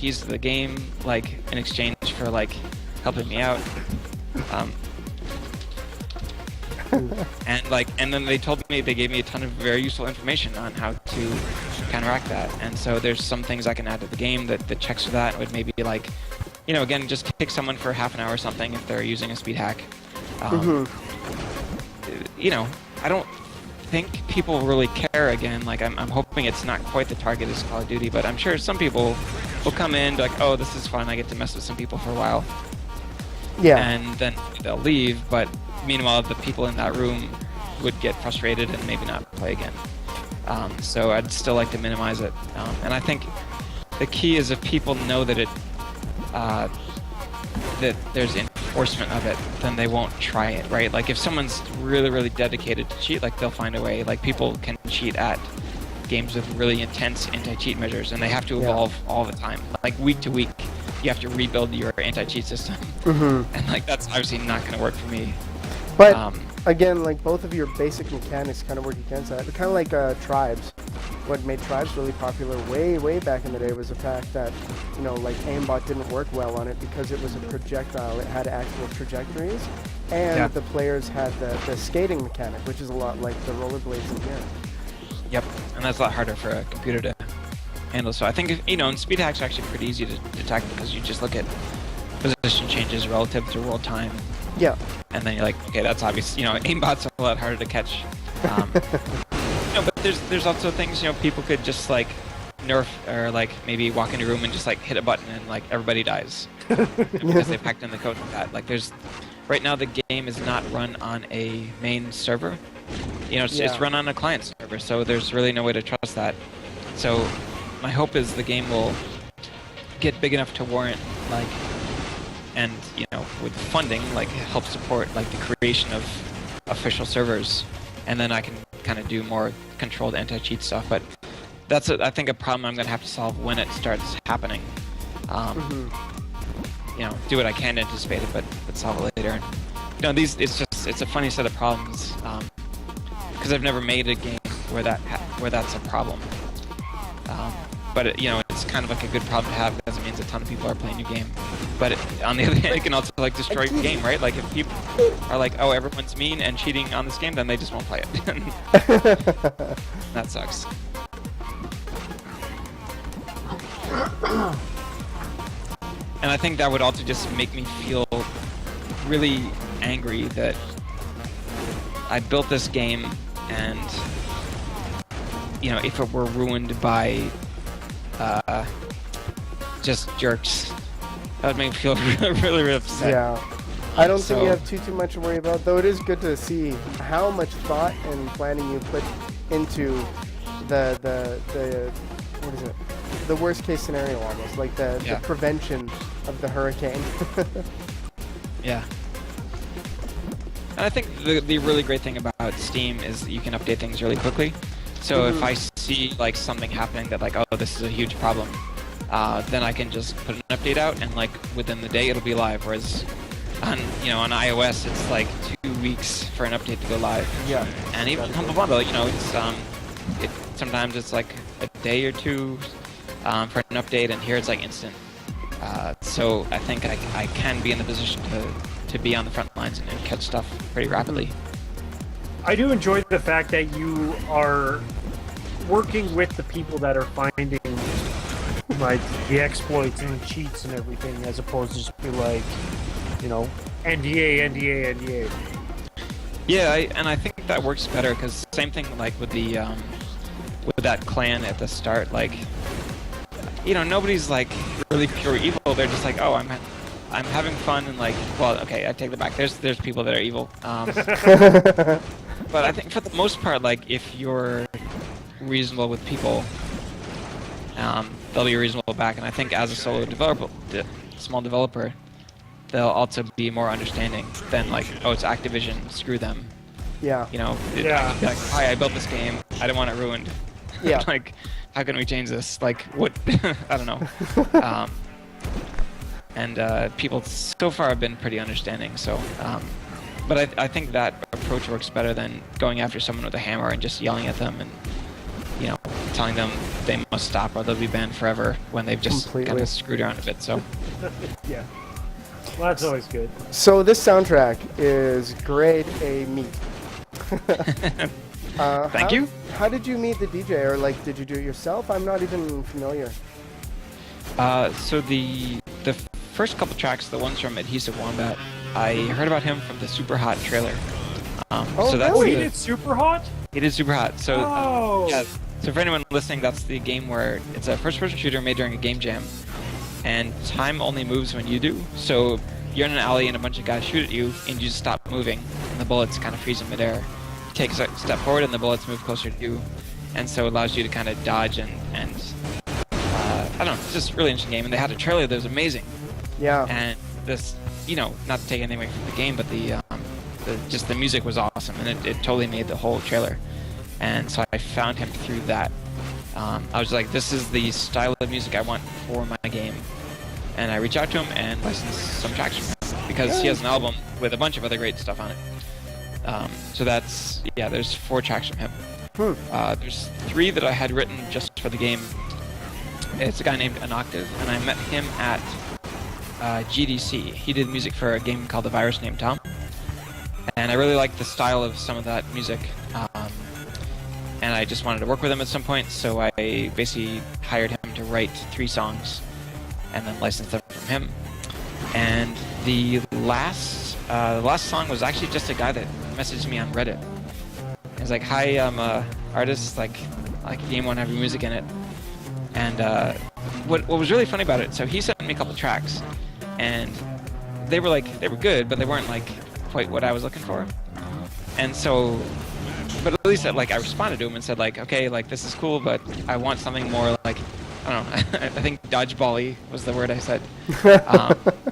keys to the game, like in exchange for like helping me out. And then they gave me a ton of very useful information on how to counteract that. And so there's some things I can add to the game that checks for that. Would maybe like, again, just kick someone for half an hour or something if they're using a speed hack. I don't think people really care again. Like I'm hoping it's not quite the target as Call of Duty, but I'm sure some people will come in like, oh, this is fun. I get to mess with some people for a while. Yeah. And then they'll leave, but meanwhile, the people in that room would get frustrated and maybe not play again. So I'd still like to minimize it. And I think the key is if people know that that there's enforcement of it, then they won't try it, right? Like if someone's really, really dedicated to cheat, like they'll find a way. Like people can cheat at games with really intense anti-cheat measures, and they have to evolve all the time. Like week to week, you have to rebuild your anti-cheat system. And like that's obviously not going to work for me. But again, like both of your basic mechanics kind of work against that. Kind of like Tribes. What made Tribes really popular way back in the day was the fact that, like aimbot didn't work well on it because it was a projectile. It had actual trajectories, and the players had the skating mechanic, which is a lot like the rollerblades in here. Yep, and that's a lot harder for a computer to handle. So I think, and speed hacks are actually pretty easy to detect because you just look at position changes relative to world time. Yeah. And then you're like, okay, that's obvious. Aimbot's a lot harder to catch. But there's also things, people could just like nerf or like maybe walk into a room and just like hit a button and like everybody dies because they packed in the code with that. Like right now the game is not run on a main server. It's run on a client server, so there's really no way to trust that. So my hope is the game will get big enough to warrant like, and with funding, like help support like the creation of official servers, and then I can kind of do more controlled anti-cheat stuff. But that's I think a problem I'm going to have to solve when it starts happening. Do what I can to anticipate it, but solve it later. It's a funny set of problems because I've never made a game where that's a problem. But it's kind of like a good problem to have because it means a ton of people are playing your game. But on the other hand, it can also like destroy the game, right? Like if people are like, oh, everyone's mean and cheating on this game, then they just won't play it. That sucks. And I think that would also just make me feel really angry that I built this game and if it were ruined by just jerks, that would make me feel really upset. Yeah. I don't think you have too much to worry about, though it is good to see how much thought and planning you put into the what is it? The worst case scenario almost, like the prevention of the hurricane. Yeah. And I think the really great thing about Steam is that you can update things really quickly. So if I see like something happening that like, oh, this is a huge problem, then I can just put an update out and like within the day it'll be live. Whereas on iOS it's like 2 weeks for an update to go live. Yeah. And even Humble Bundle, it's sometimes it's like a day or two for an update, and here it's like instant. So I think I can be in the position to be on the front lines and catch stuff pretty rapidly. I do enjoy the fact that you are working with the people that are finding like the exploits and the cheats and everything, as opposed to just be like, NDA. Yeah, I think that works better because same thing like with the with that clan at the start, like nobody's like really pure evil. They're just like, oh, I'm having fun and like, well, okay, I take that back. There's people that are evil. But I think for the most part, like if you're reasonable with people, they'll be reasonable back. And I think as a solo developer, small developer, they'll also be more understanding than like, oh, it's Activision, screw them. Yeah. Like, hi, I built this game. I don't want it ruined. Yeah. Like, how can we change this? Like, what? I don't know. And people so far have been pretty understanding. So, but I think that approach works better than going after someone with a hammer and just yelling at them and, telling them they must stop or they'll be banned forever when they've just kind Completely. of screwed around a bit. So Yeah. Well, that's always good. So this soundtrack is grade A meat. Thank you. How did you meet the DJ, or like, did you do it yourself? I'm not even familiar. So the first couple tracks, the ones from Adhesive Wombat, I heard about him from the Super Hot trailer. So that's Oh, he the- did Super Hot? It is Super Hot. So Oh. yeah. So for anyone listening, that's the game where it's a first-person shooter made during a game jam, and time only moves when you do. So you're in an alley and a bunch of guys shoot at you, and you just stop moving, and the bullets kind of freeze in midair. You take a step forward, and the bullets move closer to you, and so it allows you to kind of dodge and I don't know. It's just a really interesting game, and they had a trailer that was amazing. Yeah. And this, not to take anything away from the game, but the music was awesome, and it totally made the whole trailer. And so I found him through that. I was like, this is the style of music I want for my game. And I reached out to him and licensed some tracks from him because he has an album with a bunch of other great stuff on it. So that's, there's 4 tracks from him. There's 3 that I had written just for the game. It's a guy named Anoctive, and I met him at GDC. He did music for a game called The Virus Named Tom. And I really liked the style of some of that music. And I just wanted to work with him at some point, so I basically hired him to write 3 songs and then licensed them from him. And the last song was actually just a guy that messaged me on Reddit. He was like, "Hi, I'm a artist, like a game, want to have your music in it." And what was really funny about it, so he sent me a couple tracks, and they were good, but they weren't like quite what I was looking for. And so, but at least I responded to him and said like, okay, like this is cool, but I want something more like, I don't know, I think dodgeball-y was the word I said.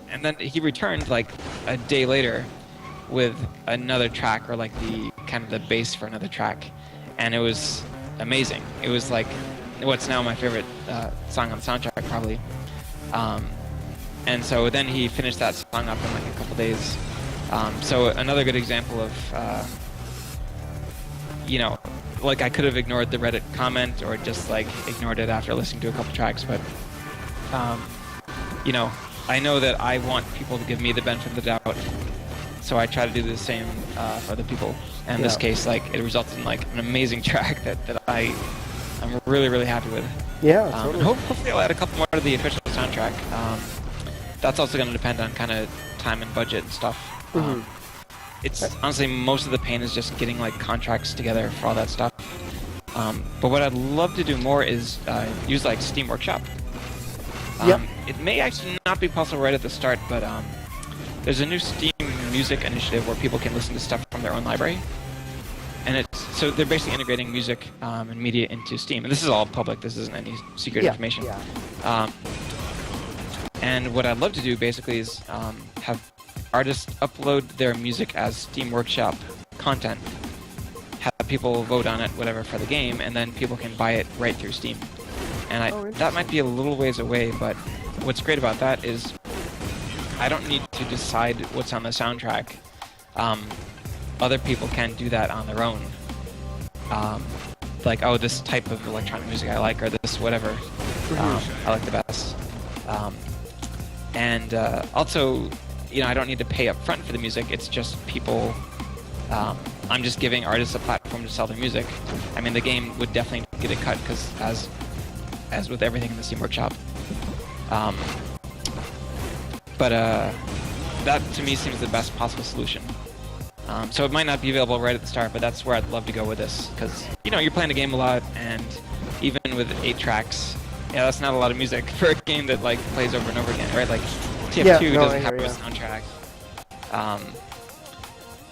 And then he returned like a day later with another track, or like the kind of the bass for another track, and it was amazing. It was like what's now my favorite song on the soundtrack, probably. And so then he finished that song up in like a couple days. So another good example of, like I could have ignored the Reddit comment or just like ignored it after listening to a couple tracks, but I know that I want people to give me the benefit of the doubt, so I try to do the same for other people. And in this case, like it resulted in like an amazing track that I'm really, really happy with. Yeah, And totally. hopefully I'll add a couple more to the official soundtrack. That's also going to depend on kind of time and budget and stuff. It's honestly, most of the pain is just getting like contracts together for all that stuff. But what I'd love to do more is use like Steam Workshop. It may actually not be possible right at the start, but there's a new Steam Music initiative where people can listen to stuff from their own library. And so they're basically integrating music and media into Steam. And this is all public. This isn't any secret information. And what I'd love to do basically is have artists upload their music as Steam Workshop content, have people vote on it, whatever, for the game, and then people can buy it right through Steam. And that might be a little ways away, but what's great about that is I don't need to decide what's on the soundtrack. Other people can do that on their own. Like, oh, this type of electronic music I like, or this whatever I like the best. And also, I don't need to pay up front for the music. It's just people. I'm just giving artists a platform to sell their music. I mean, the game would definitely get a cut because, as with everything in the Steam Workshop. But that to me seems the best possible solution. So it might not be available right at the start, but that's where I'd love to go with this, because you're playing a game a lot, and even with 8 tracks, that's not a lot of music for a game that like plays over and over again, right? Like TF2 doesn't have a soundtrack.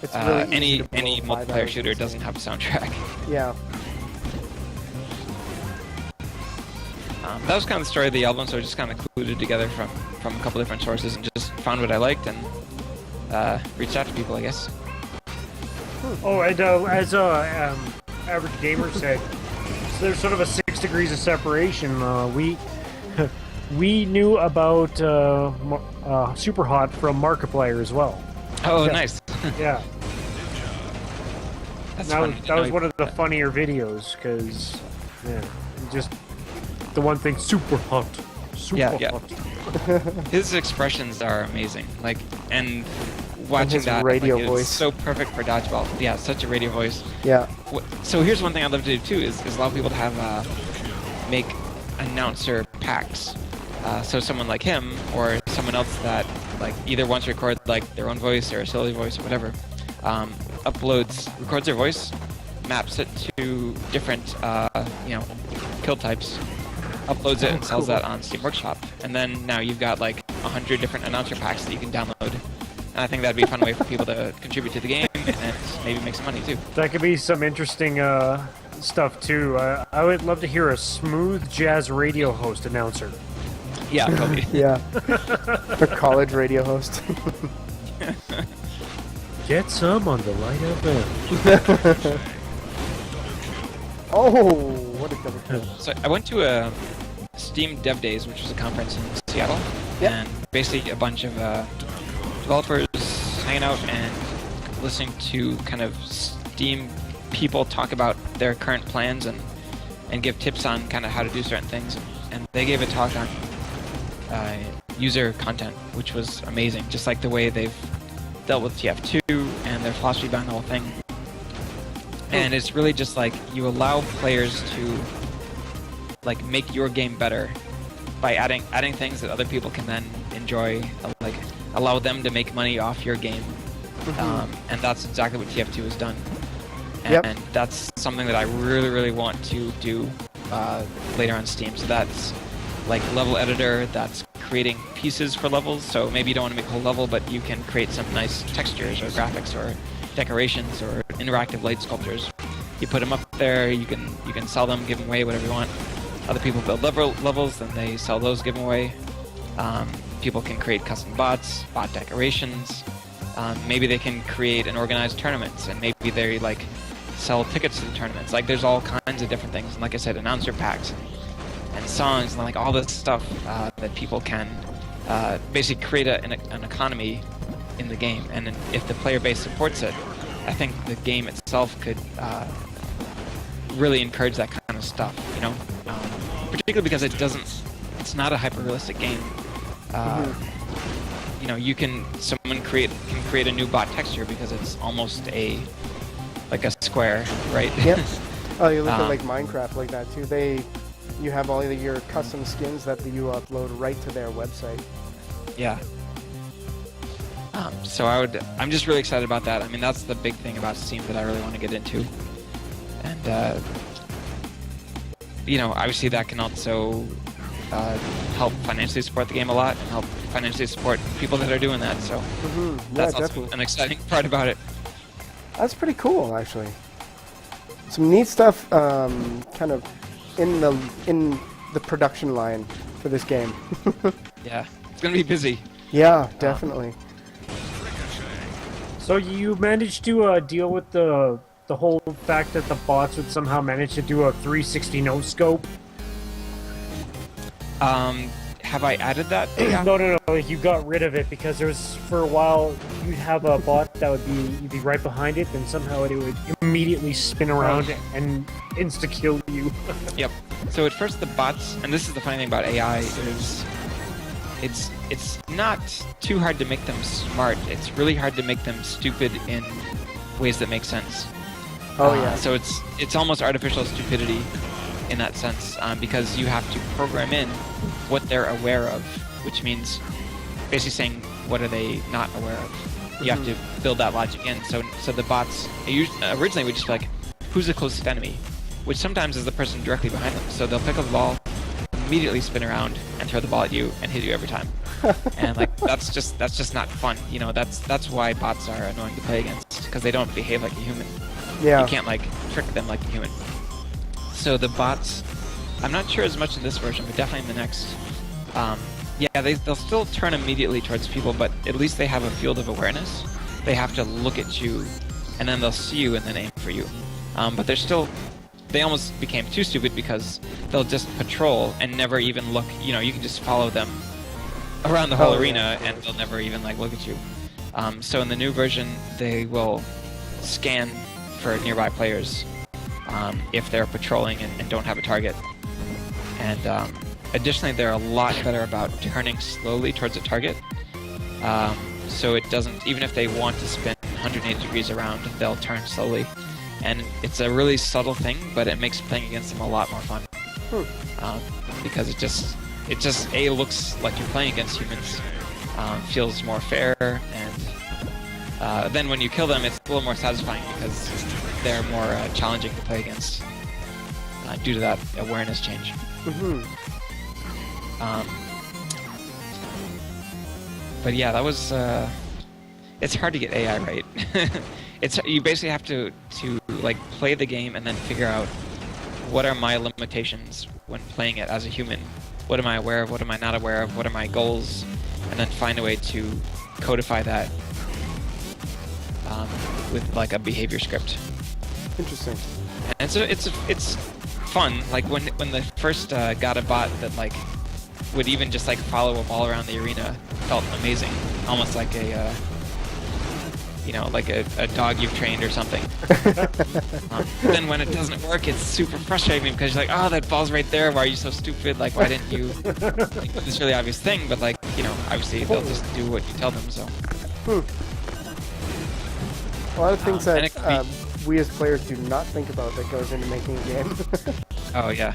It's really any easy to blow 5 multiplayer hours shooter of doesn't have a soundtrack. Yeah. That was kind of the story of the album, so I just kind of clued it together from a couple different sources and just found what I liked and reached out to people, I guess. Oh, and as Average Gamer said, so there's sort of a 6 degrees of separation. We knew about Super Hot from Markiplier as well. Oh, Yeah. nice. Yeah, That's that funny. was one of the funnier videos, because just the one thing, super hot. Super Yeah. hot. His expressions are amazing. Like, and watching his that, radio like, voice. it's so perfect for Dodgeball. Yeah, such a radio voice. Yeah. So here's one thing I'd love to do too is allow people to have make announcer packs. So someone like him or someone else that like either wants to record like their own voice or a silly voice or whatever, records their voice, maps it to different kill types, uploads it and sells that on Steam Workshop, and then now you've got like 100 different announcer packs that you can download. And I think that'd be a fun way for people to contribute to the game and maybe make some money too. That could be some interesting stuff too. I would love to hear a smooth jazz radio host announcer. Yeah, totally. Yeah. A college radio host. Get some on the Light FM. Oh, what a double kill. So I went to a Steam Dev Days, which was a conference in Seattle, and basically a bunch of developers hanging out and listening to kind of Steam people talk about their current plans and give tips on kind of how to do certain things. And they gave a talk on user content, which was amazing. Just like the way they've dealt with TF2 and their philosophy behind the whole thing. And it's really just like you allow players to like make your game better by adding things that other people can then enjoy, like allow them to make money off your game. And that's exactly what TF2 has done. And that's something that I really, really want to do later on Steam. So that's like level editor, that's creating pieces for levels. So maybe you don't want to make a whole level, but you can create some nice textures or graphics or decorations or interactive light sculptures. You put them up there, you can sell them, give them away, whatever you want. Other people build levels, then they sell those, give them away. People can create custom bots, bot decorations. Maybe they can create and organize tournaments, and maybe they like sell tickets to the tournaments. Like there's all kinds of different things, and like I said, announcer packs and songs and like all this stuff that people can basically create an economy in the game. And if the player base supports it, I think the game itself could really encourage that kind of stuff, you know, particularly because it's not a hyper-realistic game. You know, someone can create a new bot texture because it's almost like a square, right? Yep. Oh, you look at like Minecraft like that too. You have all of your custom skins that you upload right to their website. Yeah. So I'm just really excited about that. I mean, that's the big thing about Steam that I really want to get into. And, you know, obviously that can also help financially support the game a lot and help financially support people that are doing that. So that's also definitely an exciting part about it. That's pretty cool, actually. Some neat stuff, kind of in the production line for this game. Yeah, it's gonna be busy. Yeah, definitely. So you managed to deal with the whole fact that the bots would somehow manage to do a 360 no scope? Have I added that? Yeah. No. Like you got rid of it because there was for a while you'd have a bot that you'd be right behind it, and somehow it would immediately spin around and insta kill you. Yep. So at first the bots, and this is the funny thing about AI, is it's not too hard to make them smart. It's really hard to make them stupid in ways that make sense. Oh yeah. So it's almost artificial stupidity in that sense, because you have to program in what they're aware of, which means basically saying what are they not aware of. You have to build that logic in. So the bots originally would just be like, who's the closest enemy, which sometimes is the person directly behind them. So they'll pick up the ball, immediately spin around and throw the ball at you and hit you every time. And like that's just not fun. You know, that's why bots are annoying to play against, because they don't behave like a human. Yeah. You can't like trick them like a human. So the bots, I'm not sure as much in this version, but definitely in the next. Yeah, they'll still turn immediately towards people, but at least they have a field of awareness. They have to look at you, and then they'll see you and then aim for you. But they almost became too stupid because they'll just patrol and never even look. You know, you can just follow them around the whole arena, and they'll never even like look at you. So in the new version, they will scan for nearby players if they're patrolling and don't have a target. And additionally, they're a lot better about turning slowly towards a target. So it doesn't, even if they want to spin 180 degrees around, they'll turn slowly. And it's a really subtle thing, but it makes playing against them a lot more fun. Because it just looks like you're playing against humans, feels more fair, and then when you kill them, it's a little more satisfying because they're more challenging to play against due to that awareness change. But yeah, that was. It's hard to get AI right. You basically have to like play the game and then figure out what are my limitations when playing it as a human. What am I aware of? What am I not aware of? What are my goals? And then find a way to codify that with like a behavior script. Interesting. And it's fun. Like when they first got a bot that like would even just like follow a ball around the arena, felt amazing, almost like a like a dog you've trained or something. Then when it doesn't work, it's super frustrating because you're like, oh, that ball's right there. Why are you so stupid? Like, why didn't you? Like, this really obvious thing, but like, obviously they'll just do what you tell them. So. A lot of things that we as players do not think about that goes into making a game. Oh yeah.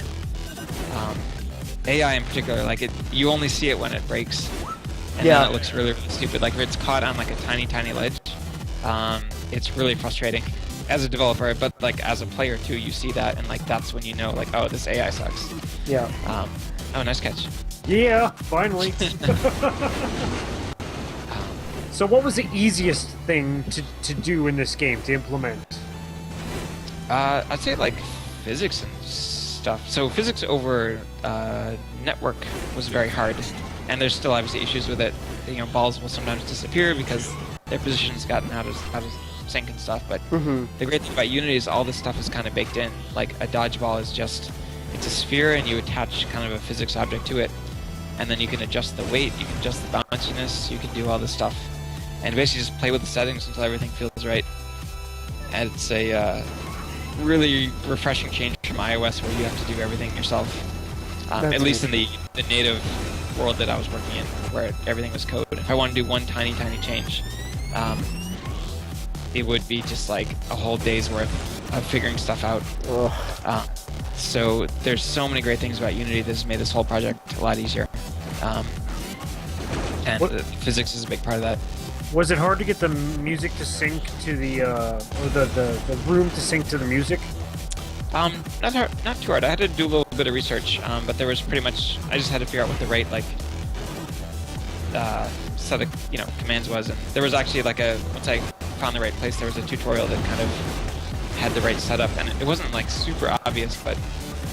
AI in particular, like you only see it when it breaks, and then it looks really, really stupid. Like if it's caught on like a tiny ledge, it's really frustrating as a developer. But like as a player too, you see that, and like that's when you know, like, oh, this AI sucks. Yeah. Oh, nice catch. Yeah, finally. So what was the easiest thing to do in this game, to implement? I'd say like physics and stuff. So physics over network was very hard, and there's still obviously issues with it. Balls will sometimes disappear because their position's gotten out of sync and stuff. But the great thing about Unity is all this stuff is kind of baked in. Like a dodgeball is it's a sphere, and you attach kind of a physics object to it, and then you can adjust the weight, you can adjust the bounciness, you can do all this stuff, and basically just play with the settings until everything feels right. And it's a really refreshing change from iOS, where you have to do everything yourself. At least in the native world that I was working in, where everything was code. If I want to do one tiny change, it would be just like a whole day's worth of figuring stuff out. So there's so many great things about Unity that has made this whole project a lot easier. And physics is a big part of that. Was it hard to get the music to sync to the or the room to sync to the music? Not too hard. I had to do a little bit of research, but there was pretty much, I just had to figure out what the right set of commands was, and there was actually like once I found the right place, there was a tutorial that kind of had the right setup, and it wasn't like super obvious. But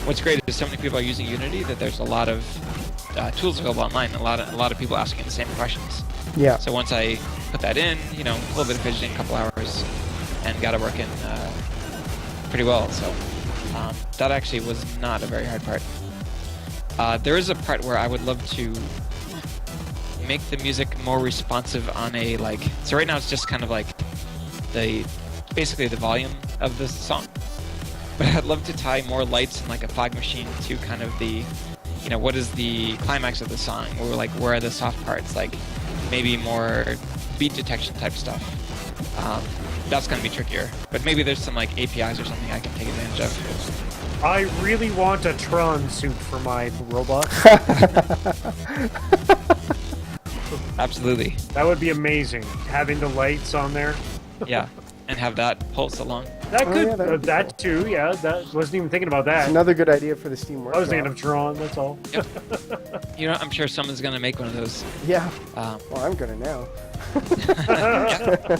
what's great is so many people are using Unity that there's a lot of tools available online, and a lot of people asking the same questions. Yeah. So once I put that in, a little bit of fidgeting, a couple hours, and got it working pretty well. So that actually was not a very hard part. There is a part where I would love to make the music more responsive on a so right now it's just kind of like basically the volume of the song, but I'd love to tie more lights and like a fog machine to kind of the what is the climax of the song, or like where are the soft parts, like maybe more beat detection type stuff. That's going to be trickier, but maybe there's some like APIs or something I can take advantage of. I really want a Tron suit for my robot. Absolutely. That would be amazing, having the lights on there. Yeah, and have that pulse along. That could, yeah, that too, yeah. That wasn't even thinking about that. It's another good idea for the Steam Workshop. I was thinking of Tron, that's all. Yep. I'm sure someone's going to make one of those. Yeah. Well, I'm gonna now. Yeah.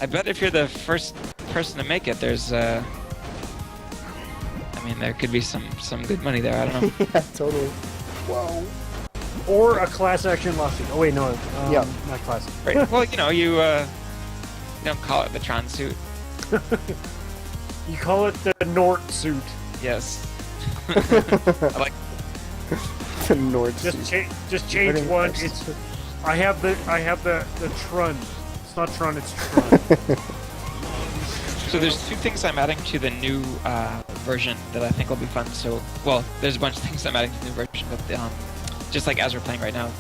I bet if you're the first person to make it, there's there could be some good money there. I don't know. Yeah, totally. Whoa. Or a class action lawsuit. Oh wait, no, yeah, not class. Right. Well, you don't call it the Tron suit. You call it the Nort suit. Yes. I like. The Nord Just suit. change one. Nice. I have the Tron. It's not Tron. It's Tron. So there's two things I'm adding to the new version that I think will be fun. So, well, there's a bunch of things I'm adding to the new version, but just like as we're playing right now,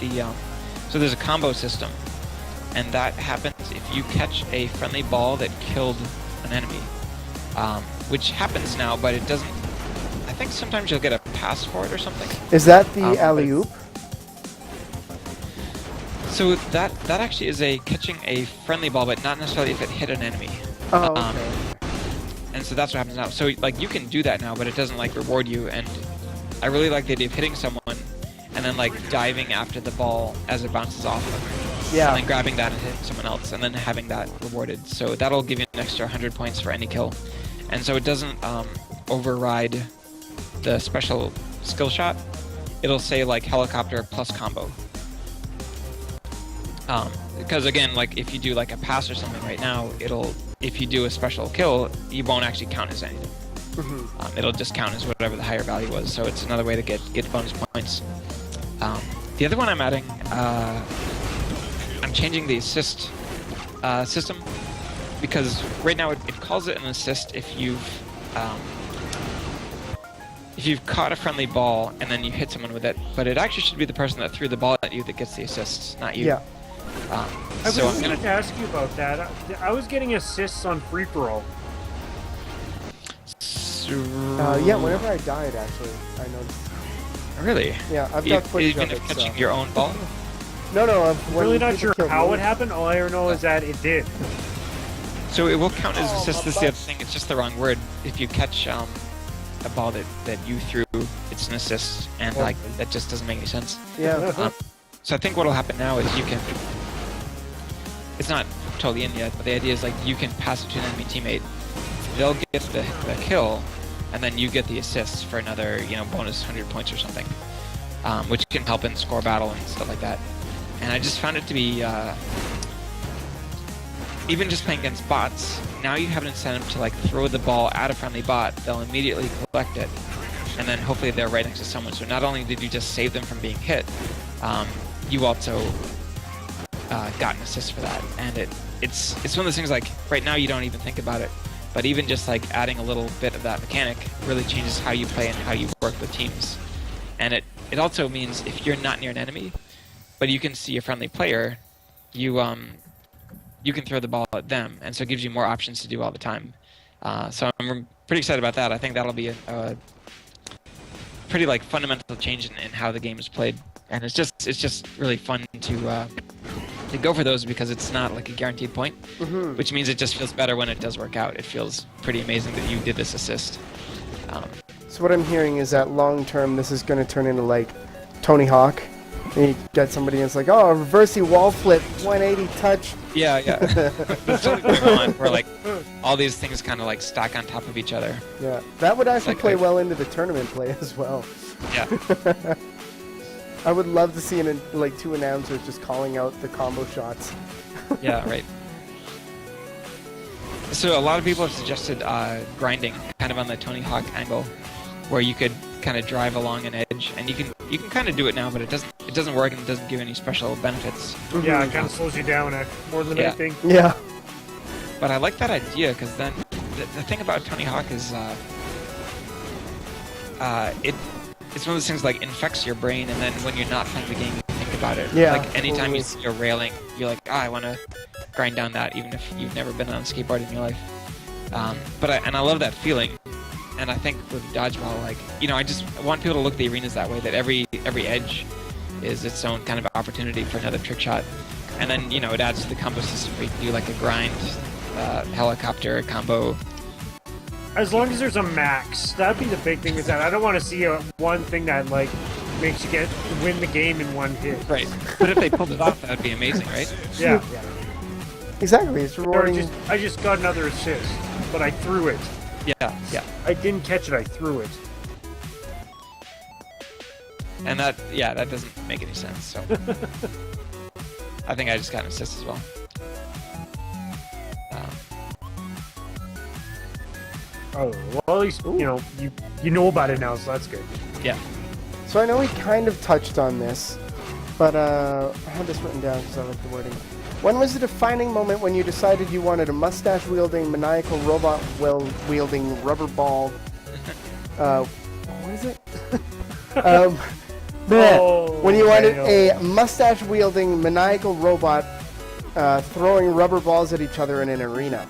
so there's a combo system, and that happens if you catch a friendly ball that killed an enemy, which happens now, but it doesn't. I think sometimes you'll get a pass for it or something. Is that the alley-oop? So that actually is catching a friendly ball, but not necessarily if it hit an enemy. Oh, okay. And so that's what happens now. So like you can do that now, but it doesn't like reward you. And I really like the idea of hitting someone and then like diving after the ball as it bounces off them. Yeah. And then grabbing that and hitting someone else, and then having that rewarded. So that'll give you an extra 100 points for any kill. And so it doesn't override the special skill shot. It'll say like helicopter plus combo. Because again, like if you do like a pass or something right now, if you do a special kill, you won't actually count as anything. Mm-hmm. It'll just count as whatever the higher value was. So it's another way to get bonus points. The other one I'm adding, I'm changing the assist system, because right now it calls it an assist if you've caught a friendly ball and then you hit someone with it, but it actually should be the person that threw the ball at you that gets the assists, not you. Yeah. I was going to ask you about that. I was getting assists on free for all. Yeah, whenever I died, actually, I noticed. Really? Yeah, I've got footage even of it. catching your own ball? No, I'm really not sure how it happened. All I ever know is that it did. So it will count as assist. This is the other thing. It's just the wrong word. If you catch a ball that you threw, it's an assist, and like that just doesn't make any sense. Yeah. So I think what'll happen now is you can. It's not totally in yet, but the idea is like you can pass it to an enemy teammate. They'll get the kill, and then you get the assists for another, bonus 100 points or something, which can help in score battle and stuff like that. And I just found it to be, even just playing against bots, now you have an incentive to like throw the ball at a friendly bot. They'll immediately collect it, and then hopefully they're right next to someone. So not only did you just save them from being hit, you also got an assist for that. And it's one of those things like right now you don't even think about it. But even just like adding a little bit of that mechanic really changes how you play and how you work with teams. And it also means if you're not near an enemy, but you can see a friendly player, you can throw the ball at them, and so it gives you more options to do all the time. So I'm pretty excited about that. I think that'll be a pretty like fundamental change in how the game is played, and it's just really fun to go for those because it's not like a guaranteed point, which means it just feels better when it does work out. It feels pretty amazing that you did this assist. So what I'm hearing is that long term, this is going to turn into like Tony Hawk. And you get somebody and it's like, oh, reversey wall flip, 180 touch. Yeah. That's totally going on, where like all these things kind of like stack on top of each other. Yeah, that would actually Like, play well into the tournament play as well. Yeah. I would love to see like two announcers just calling out the combo shots. Yeah, right. So a lot of people have suggested grinding, kind of on the Tony Hawk angle, where you could kind of drive along an edge, and you can kind of do it now, but it doesn't work and it doesn't give any special benefits. Yeah, it kind of slows you down more than anything. Yeah. But I like that idea because then the thing about Tony Hawk is it's one of those things like infects your brain, and then when you're not playing the game, you think about it. Yeah, like anytime totally. you see a railing, you're like, I want to grind down that, even if you've never been on a skateboard in your life. But I love that feeling, and I think with Dodgeball, like I just want people to look at the arenas that way. That every edge is its own kind of opportunity for another trick shot, and then it adds to the combo system where you can do like a grind, helicopter combo. As long as there's a max, that'd be the big thing. Is that I don't want to see one thing that like makes you win the game in one hit. Right. But if they pulled it off, that would be amazing, right? Yeah. Exactly, it's rewarding. I just got another assist, but I threw it. Yeah. I didn't catch it. I threw it. And that doesn't make any sense. So I think I just got an assist as well. Oh, well, at least you know about it now, so that's good. Yeah. So I know we kind of touched on this, But I had this written down because I like the wording. When was the defining moment when you decided you wanted a mustache-wielding, maniacal robot-wielding rubber ball? What is it? When you wanted a mustache-wielding, maniacal robot throwing rubber balls at each other in an arena.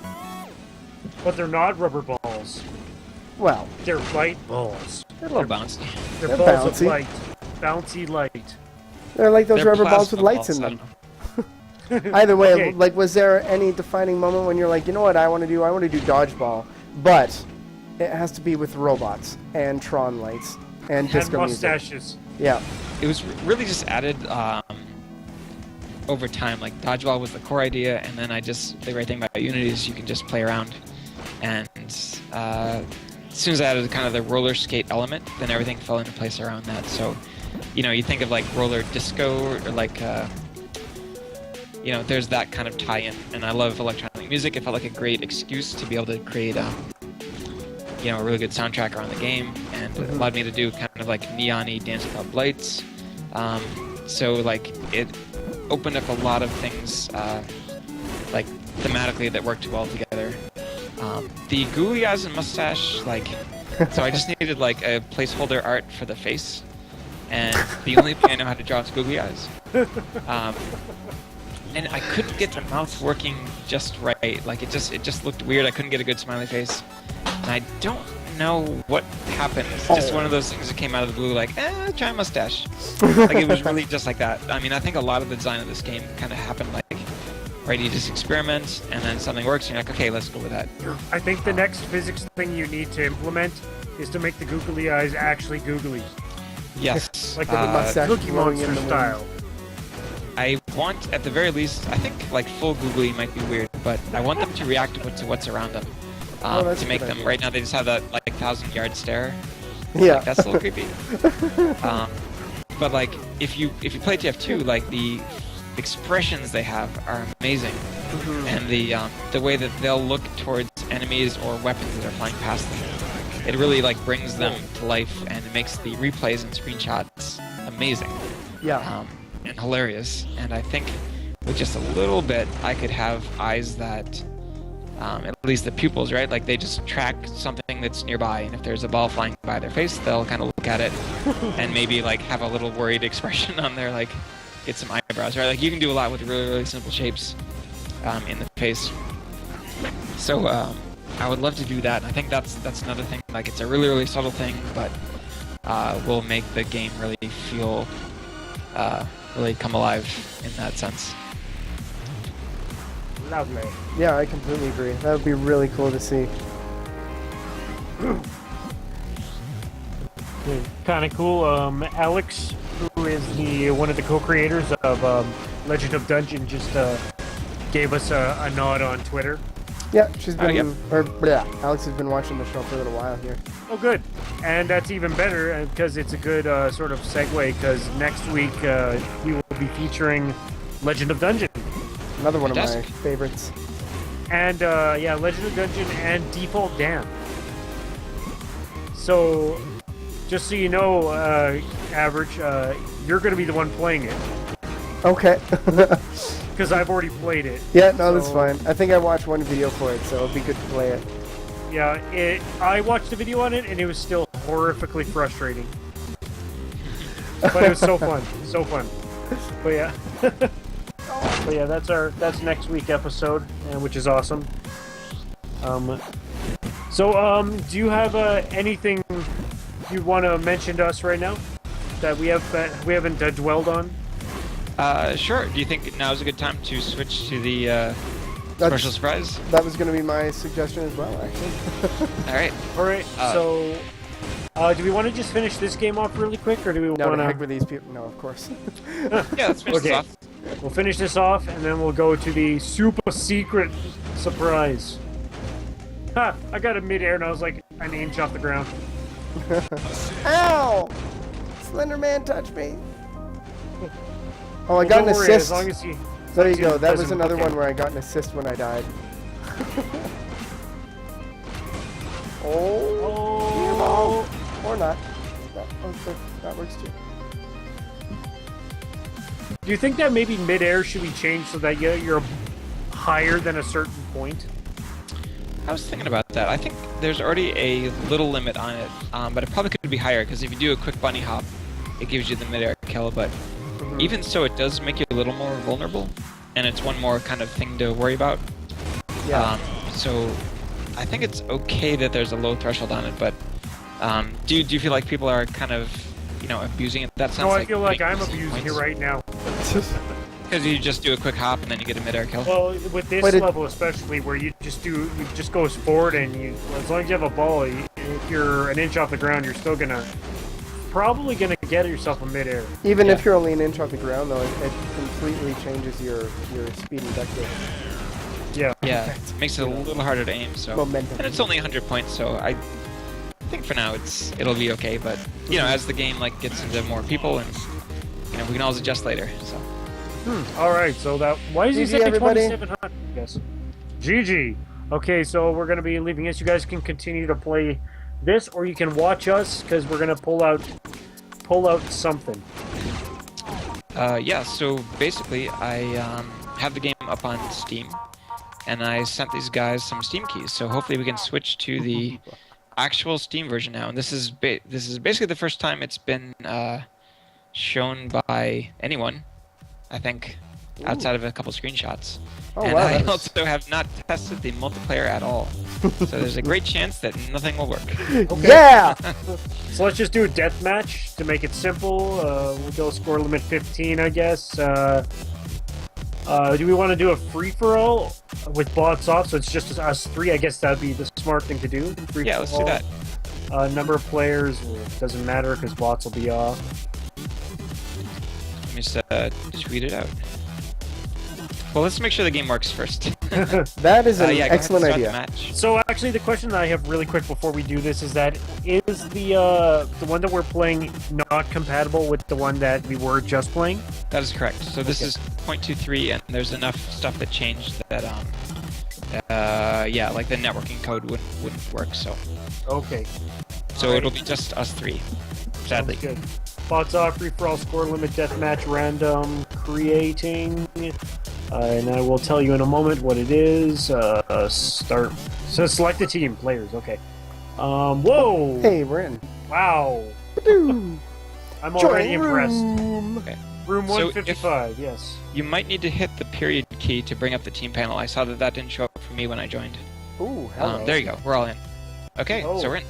But they're not rubber balls. Well, They're light balls. They're a little bouncy. They're They're balls bouncy. of light. Bouncy light. they're like those They're rubber balls with plasma lights balls, in I them. don't know. Either way, Okay. like, was there any defining moment when you're like, you know what I want to do? I want to do dodgeball, but it has to be with robots and Tron lights and disco And music. mustaches. Yeah. It was really just added over time. Like Dodgeball was the core idea, and then the great thing about Unity is you can just play around. And as soon as I added kind of the roller skate element, then everything fell into place around that. So, you think of like roller disco or like, there's that kind of tie-in. And I love electronic music. It felt like a great excuse to be able to create a really good soundtrack around the game, and it allowed me to do kind of like neon-y dance club lights. So like it opened up a lot of things like thematically that worked well together. The googly eyes and mustache, so I just needed like a placeholder art for the face, and the only thing I know how to draw is googly eyes. And I couldn't get the mouth working just right. Like it just looked weird. I couldn't get a good smiley face. And I don't know what happened. It's just one of those things that came out of the blue, like, try a mustache. Like it was really just like that. I mean, I think a lot of the design of this game kind of happened like, right, you just experiment, and then something works, and you're like, okay, let's go with that. I think the next physics thing you need to implement is to make the googly eyes actually googly. Yes. Like the mustache Cookie blowing in Monster the wind. style. I want, at the very least, I think like full googly might be weird, but I want them to react to what's around them. That's To a make good them, idea. right now they just have that like 1,000-yard stare. Yeah. Like, that's a little creepy. But like, if you play TF2, like the expressions they have are amazing, and the way that they'll look towards enemies or weapons that are flying past them, it really like brings them to life, and it makes the replays and screenshots amazing. Yeah. And hilarious. And I think with just a little bit, I could have eyes that, at least the pupils, right? Like they just track something that's nearby, and if there's a ball flying by their face, they'll kind of look at it and maybe like have a little worried expression on their like, get some eyebrows, right? Like you can do a lot with really, really simple shapes in the face. So I would love to do that. And I think that's another thing. Like it's a really, really subtle thing, but will make the game really feel, really come alive in that sense. Lovely. Yeah, I completely agree. That would be really cool to see. Kind of cool. Alex, who is one of the co-creators of Legend of Dungeon, just gave us a nod on Twitter. Yeah, she's been, yep. Alex has been watching the show for a little while here. Oh, good. And that's even better because it's a good sort of segue, because next week we will be featuring Legend of Dungeon. Another one of my Fantastic. favorites. And yeah, Legend of Dungeon and Default Dan. So, just so you know, Average, you're going to be the one playing it, Okay. because I've already played it. Yeah, no, that's So- fine. I think I watched one video for it, so it'd be good to play it. Yeah, I watched a video on it, and it was still horrifically frustrating. But it was so fun, so fun. But yeah, but yeah, that's next week episode, which is awesome. So do you have anything you want to mention to us right now that we haven't dwelled on? Sure. Do you think now's a good time to switch to the special surprise? That was going to be my suggestion as well, actually. All right. All right. So, do we want to just finish this game off really quick, or do we No, want to heck with these people. No, of course. Yeah, let's finish this Okay. off. We'll finish this off, and then we'll go to the super secret surprise. Ha! I got it mid-air, and I was like an inch off the ground. Ow! Slender Man touched me. Oh, I got an Don't worry, assist. as long as you... There you go. That was doesn't- another okay. one where I got an assist when I died. Oh. Or not. That works too. Do you think that maybe midair should be changed so that you're higher than a certain point? I was thinking about that. I think there's already a little limit on it, but it probably could be higher because if you do a quick bunny hop, it gives you the midair kill. But even so, it does make you a little more vulnerable, and it's one more kind of thing to worry about. Yeah. So I think it's okay that there's a low threshold on it, but do you feel like people are kind of abusing it? That sounds No, I like feel like I'm making abusing points. it right now. Because you just do a quick hop and then you get a midair kill. Well, with this level especially, where you just goes forward and as long as you have a ball, if you're an inch off the ground, you're still probably gonna get yourself a midair. Even if you're only an inch off the ground, though, it completely changes your speed and vector. Yeah. Yeah, it makes it a little harder to aim. So Momentum. And it's only 100 points, so I think for now it'll be okay. But as the game gets into more people, and we can always adjust later. So. All right. So why does he GG, say everybody. 2,700? Yes. GG. Okay, so we're gonna be leaving this. You guys can continue to play this, or you can watch us because we're gonna pull out something. Yeah. So basically, I have the game up on Steam, and I sent these guys some Steam keys. So hopefully we can switch to the actual Steam version now. And this is basically the first time it's been shown by anyone, I think, outside of a couple screenshots. Oh, and wow, I that's- also have not tested the multiplayer at all. So there's a great chance that nothing will work. Okay. Yeah! So let's just do a death match to make it simple. We'll go score limit 15, I guess. Do we want to do a free-for-all with bots off, so it's just us three? I guess that'd be the smart thing to do. Yeah, let's do that. Number of players doesn't matter because bots will be off. Let me just tweet it out. Well, let's make sure the game works first. That is an Yeah, go ahead and excellent start the idea. match. So actually, the question that I have really quick before we do this is that is the one that we're playing not compatible with the one that we were just playing? That is correct. So this is 0.23, and there's enough stuff that changed that, like the networking code wouldn't work. So Okay. so Alright. it'll be just us three, sadly. Sounds good. Bots off, free-for-all, score limit, deathmatch, random, creating. And I will tell you in a moment what it is. Start. So select the team, players. Okay. Whoa! Hey, we're in. Wow. Ba-doo. I'm already Join impressed. room. Okay. Room So 155. Yes. You might need to hit the period key to bring up the team panel. I saw that didn't show up for me when I joined. Ooh, hello. There you go. We're all in. Okay, Oh. so we're in.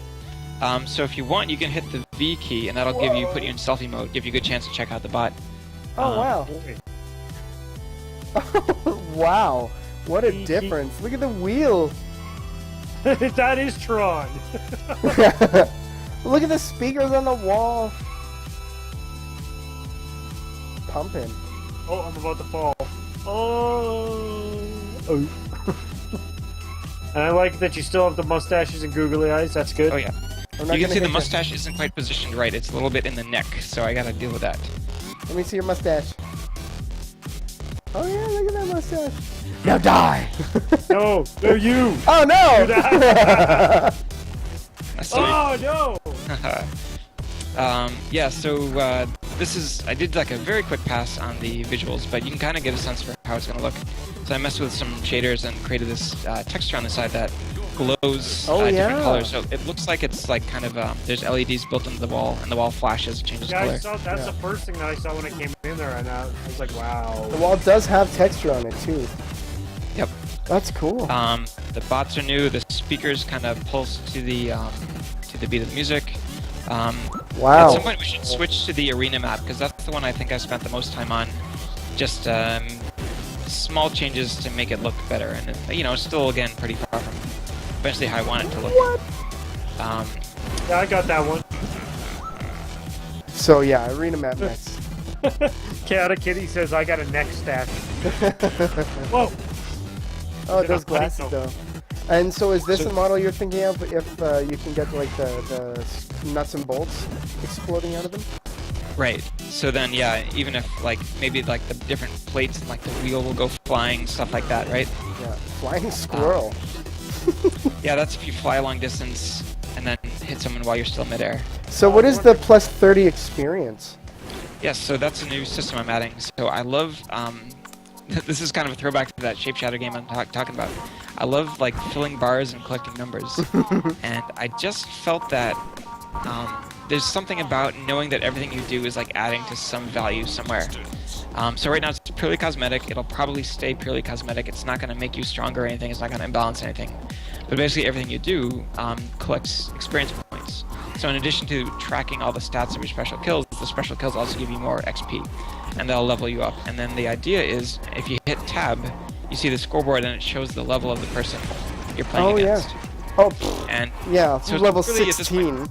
So if you want, you can hit the V key, and that'll put you in selfie mode, give you a good chance to check out the bot. Oh, wow. Wow. What a difference. Look at the wheel. That is Tron. Look at the speakers on the wall. Pumping. Oh, I'm about to fall. Oh. And I like that you still have the mustaches and googly eyes. That's good. Oh yeah. I'm not You can gonna see the hit you. mustache isn't quite positioned right. It's a little bit in the neck, so I gotta deal with that. Let me see your mustache. Oh yeah, look at that mustache. Now die! No, no, you. Oh no! That's the way- Oh no. Yeah, so I did like a very quick pass on the visuals, but you can kind of get a sense for how it's going to look. So I messed with some shaders and created this texture on the side that glows different yeah. colors. So it looks like it's like kind of, there's LEDs built into the wall, and the wall flashes, changes Yeah, color. that's the first thing that I saw when I came in there, and I was like, wow. The wall does have texture on it too. Yep. That's cool. The bots are new, the speakers kind of pulse to the beat of the music. At Wow. some point we should switch to the arena map, because that's the one I think I spent the most time on. Just small changes to make it look better, and it's still again pretty far from eventually how I want it to look. What? Yeah, I got that one. So yeah, arena map next. Chaotic Kitty says I got a neck stash. Whoa. Oh, They're those not funny, glasses though. though. And so is this So- the model you're thinking of if you can get like the nuts and bolts exploding out of them? Right. So then, yeah, even if like maybe like the different plates and like the wheel will go flying, stuff like that, right? Yeah. Flying squirrel. Yeah, that's if you fly a long distance and then hit someone while you're still midair. So what is the plus 30 experience? Yes, so that's a new system I'm adding. So I love, this is kind of a throwback to that Shape Shadow game I'm talking about. I love like filling bars and collecting numbers. And I just felt that there's something about knowing that everything you do is like adding to some value somewhere. So right now it's purely cosmetic. It'll probably stay purely cosmetic. It's not going to make you stronger or anything. It's not going to imbalance anything. But basically everything you do collects experience points. So in addition to tracking all the stats of your special kills, the special kills also give you more XP. And they'll level you up. And then the idea is, if you hit tab, you see the scoreboard and it shows the level of the person you're playing against. Yeah. Oh, and yeah, so level really 16.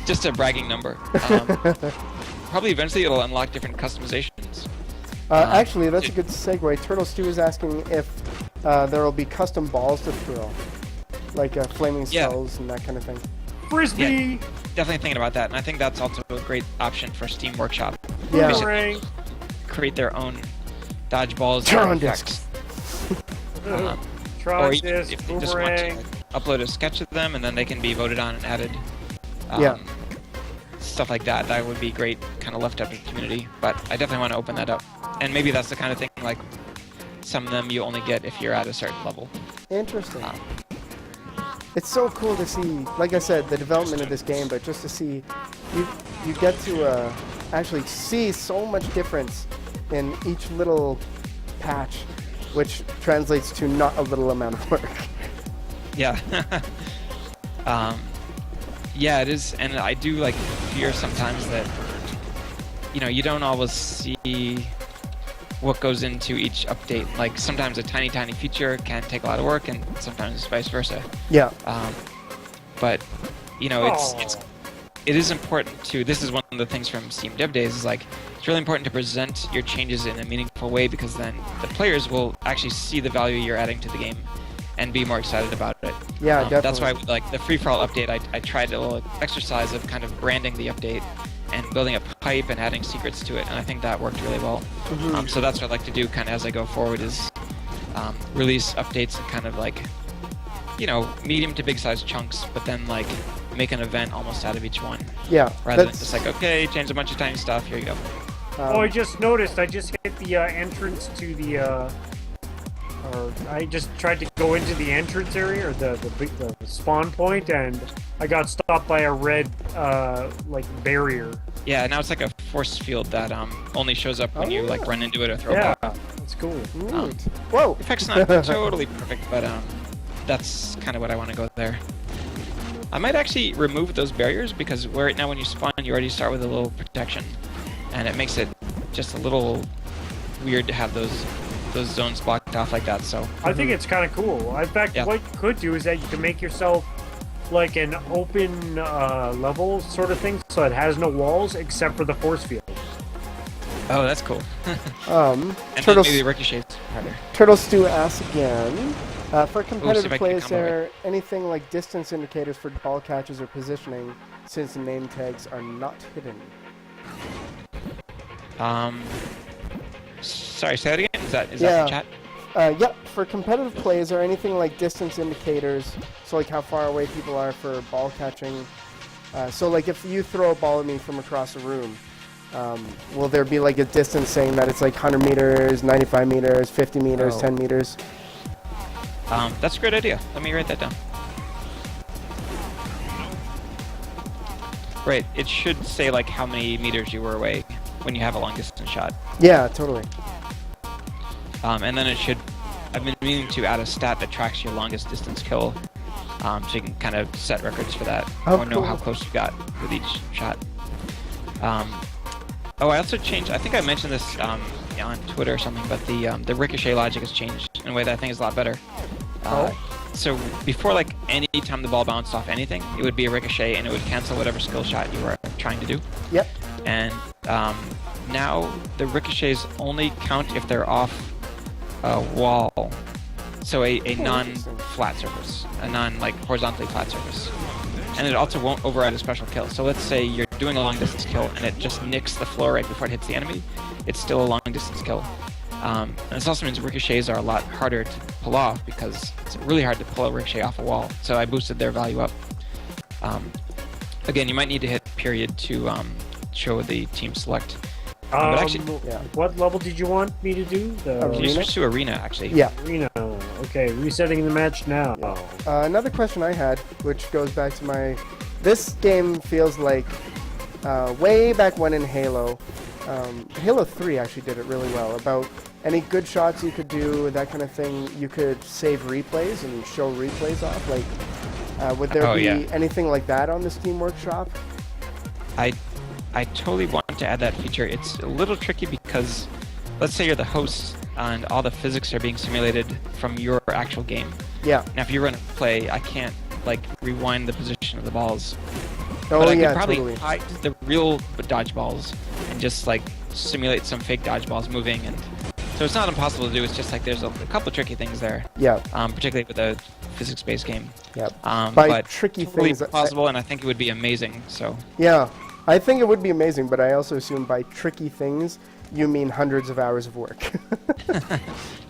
Just a bragging number. Probably eventually it'll unlock different customizations. Actually, that's a good segue. Turtle Stew is asking if there will be custom balls to throw, like flaming skulls and that kind of thing. Frisbee! Yeah, definitely thinking about that, and I think that's also a great option for Steam Workshop. Yeah. Boomerang! Create their own dodgeballs. Tron effects. Tron Or disc, if they just want to boomerang. upload a sketch of them, and then they can be voted on and added. Yeah. Stuff like that. That would be great, kind of left up to the community. But I definitely want to open that up. And maybe that's the kind of thing, like, some of them you only get if you're at a certain level. Interesting. It's so cool to see, like I said, the development of this game, but just to see, you get to actually see so much difference in each little patch, which translates to not a little amount of work. Yeah. Yeah, it is, and I do like fear sometimes that, you know, you don't always see what goes into each update. Like sometimes a tiny feature can take a lot of work, and sometimes vice versa. Yeah. But you know, it is important to. This is one of the things from Steam Dev Days. Is like it's really important to present your changes in a meaningful way, because then the players will actually see the value you're adding to the game and be more excited about it. Yeah, definitely. That's why, with, like the free-for-all update, I tried a little exercise of kind of branding the update and building a pipe and adding secrets to it, and I think that worked really well. Mm-hmm. So that's what I'd like to do, kind of as I go forward, is release updates and kind of like, you know, medium to big-sized chunks, but then like make an event almost out of each one. Yeah. Rather than just like, okay, change a bunch of tiny stuff. Here you go. Oh, I just noticed. I just hit the entrance to the. Or I just tried to go into the entrance area or the spawn point, and I got stopped by a red like barrier. Yeah, now it's like a force field that only shows up when you like run into it or throw a ball. That's cool. Neat. Whoa. The effect's not totally perfect, but that's kind of what I want to go there. I might actually remove those barriers, because right now when you spawn, you already start with a little protection, and it makes it just a little weird to have those zones blocked off like that. So I think it's kind of cool. In fact, what you could do is that you can make yourself like an open level sort of thing, so it has no walls except for the force field. oh, that's cool. Um, And Turtle, then maybe Ricochet's harder. Turtle Stew asks again, for competitive I play, can is combo there anything like distance indicators for ball catches or positioning, since the name tags are not hidden? Sorry, say that again. Is that Yeah. the chat? Yep, for competitive play, is there anything like distance indicators, so like how far away people are for ball catching? So like if you throw a ball at me from across the room, will there be like a distance saying that it's like 100 meters, 95 meters, 50 meters, 10 meters? That's a great idea. Let me write that down. Right, it should say like how many meters you were away when you have a long distance shot. Yeah, totally. And then it should, I've been meaning to add a stat that tracks your longest distance kill, so you can kind of set records for that, or know how close you got with each shot. Oh, I also changed, I think I mentioned this on Twitter or something, but the ricochet logic has changed in a way that I think is a lot better. So before, like, any time the ball bounced off anything, it would be a ricochet, and it would cancel whatever skill shot you were trying to do. Yep. And now the ricochets only count if they're off a wall. So a non-flat surface, a like horizontally flat surface. And it also won't override a special kill. So let's say you're doing a long distance kill and it just nicks the floor right before it hits the enemy. It's still a long distance kill. And this also means ricochets are a lot harder to pull off, because it's really hard to pull a ricochet off a wall. So I boosted their value up. Again, you might need to hit period to show the team select. But actually, Yeah. What level did you want me to do? The Arena? you switch to arena actually. Yeah. arena. Okay, resetting the match now. Another question I had, which goes back to my... This game feels like way back when in Halo. Halo 3 actually did it really well. About any good shots you could do, that kind of thing. You could save replays and show replays off. Like, would there be anything like that on the Steam Workshop? I totally want to add that feature. It's a little tricky because, let's say you're the host and all the physics are being simulated from your actual game. Yeah. Now, if you run a play, I can't like rewind the position of the balls. Oh, But I yeah, could probably totally. hide the real dodgeballs and just like simulate some fake dodgeballs moving, and so it's not impossible to do. It's just like there's a couple tricky things there. Yeah. Particularly with a physics-based game. Yeah. By By tricky totally things... possible, and I think it would be amazing. So. Yeah. I think it would be amazing, but I also assume by tricky things, you mean hundreds of hours of work.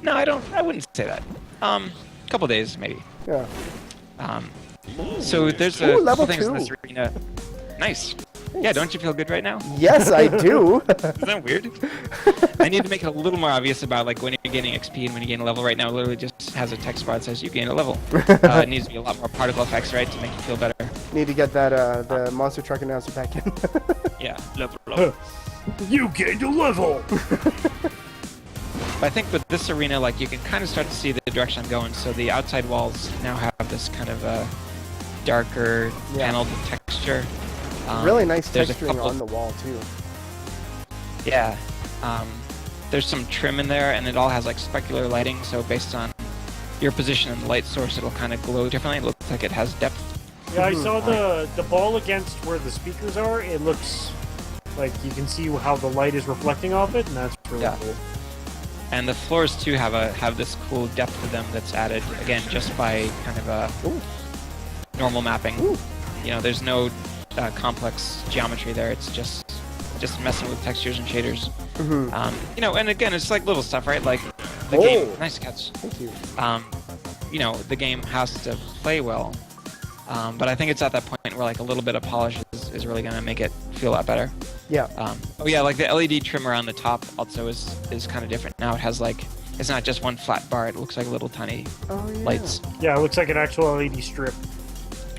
No, I don't. I wouldn't say that. Couple days maybe. Yeah. So there's Ooh, a level couple things in 2. this arena. Nice. Yeah, don't you feel good right now? Yes, I do. Isn't that weird? I need to make it a little more obvious about like when you're gaining XP and when you gain a level. Right now, it literally just has a text bar that says you gain a level. It needs to be a lot more particle effects, right, to make you feel better. Need to get that the monster truck announcer back in. Yeah, level. You gained a level. But I think with this arena, like you can kind of start to see the direction I'm going. So the outside walls now have this kind of darker paneled texture. Really nice there's a texturing couple- on the wall too. Yeah. There's some trim in there, and it all has like specular lighting. So based on your position in the light source, it'll kind of glow differently. It looks like it has depth. Yeah, I saw the ball against where the speakers are. It looks like you can see how the light is reflecting off it, and that's really cool. And the floors too have this cool depth to them that's added again just by kind of a normal mapping. You know, there's no complex geometry there. It's just messing with textures and shaders. You know, and again, it's like little stuff, right? Like the game. Nice catch. Thank you. You know, the game has to play well. But I think it's at that point where like a little bit of polish is really gonna make it feel a lot better. Yeah. Oh yeah, like the LED trim around the top also is kind of different. Now it has like, it's not just one flat bar, it looks like little tiny lights. Yeah, it looks like an actual LED strip.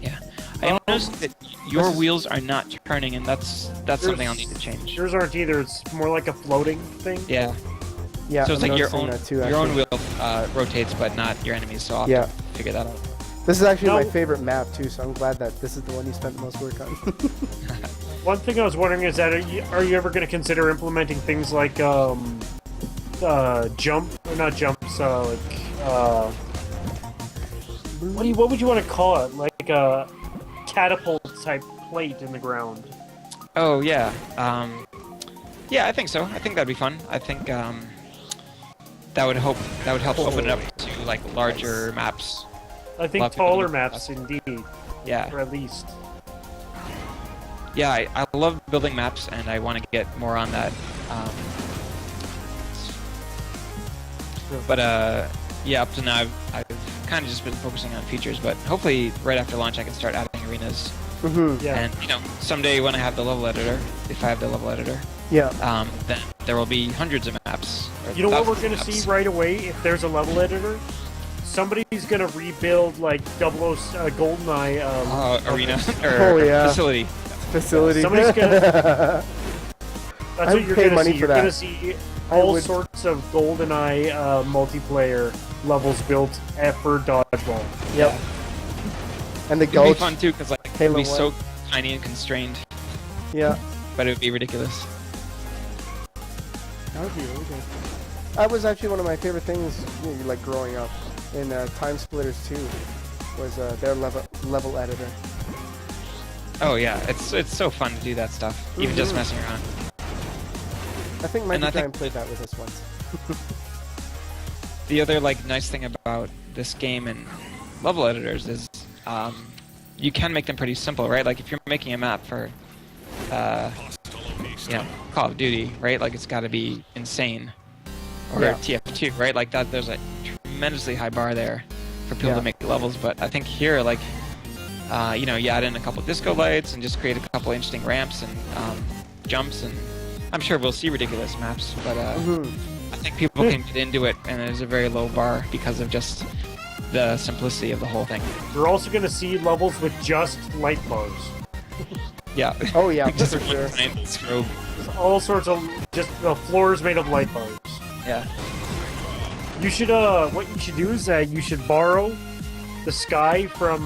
Yeah. I noticed that your wheels are not turning, and that's something I'll need to change. Yours aren't either, it's more like a floating thing. Yeah. Yeah. So it's I'm like your noticing own that too, your own actually. wheel rotates, but not your enemy's, so I'll have to figure that out. This is actually my No. favorite map too, so I'm glad that this is the one you spent the most work on. One thing I was wondering is that are you ever going to consider implementing things like jump or not jumps? What would you want to call it? Like a catapult type plate in the ground. Oh yeah. Yeah, I think so. I think that'd be fun. I think that would help open it up to like larger maps. I think Lot of people taller do maps, that. indeed, Yeah. or at least. Yeah, I love building maps, and I want to get more on that. But yeah, up to now I've kind of just been focusing on features, but hopefully right after launch I can start adding arenas. Yeah. And you know, someday when I have the level editor, if I have the level editor, Yeah. then there will be hundreds of maps. or You know what we're thousands gonna of maps. see right away if there's a level editor? Somebody's gonna rebuild like GoldenEye Arena Oh, or yeah. facility. Facility. Somebody's gonna- That's I what would you're pay gonna money see. for You're that. gonna see I all would- sorts of GoldenEye multiplayer levels built for Dodgeball. Yep. And the It'd be ghost. fun too, because like it Halo would be so 1. tiny and constrained, Yeah. but it would be ridiculous. That would be really good. That was actually one of my favorite things, you know, like growing up in Time Splitters 2, was their level editor. Oh yeah, it's so fun to do that stuff, even just messing around. I think Mikey And I think- Giant played that with us once. The other like nice thing about this game and level editors is you can make them pretty simple, right? Like if you're making a map for you know, Call of Duty, right? Like it's got to be insane, or Yeah. TF2, right? Like that. There's a tremendously high bar there for people Yeah. to make levels, but I think here, like, you know, you add in a couple disco lights and just create a couple interesting ramps and jumps, and I'm sure we'll see ridiculous maps, but I think people can get into it, and there's a very low bar because of just the simplicity of the whole thing. You're also going to see levels with just light bars. Yeah. Oh yeah, Just for a sure. giant strobe. There's all sorts of just the floors made of light bars. Yeah. You should what you should do is you should borrow the sky from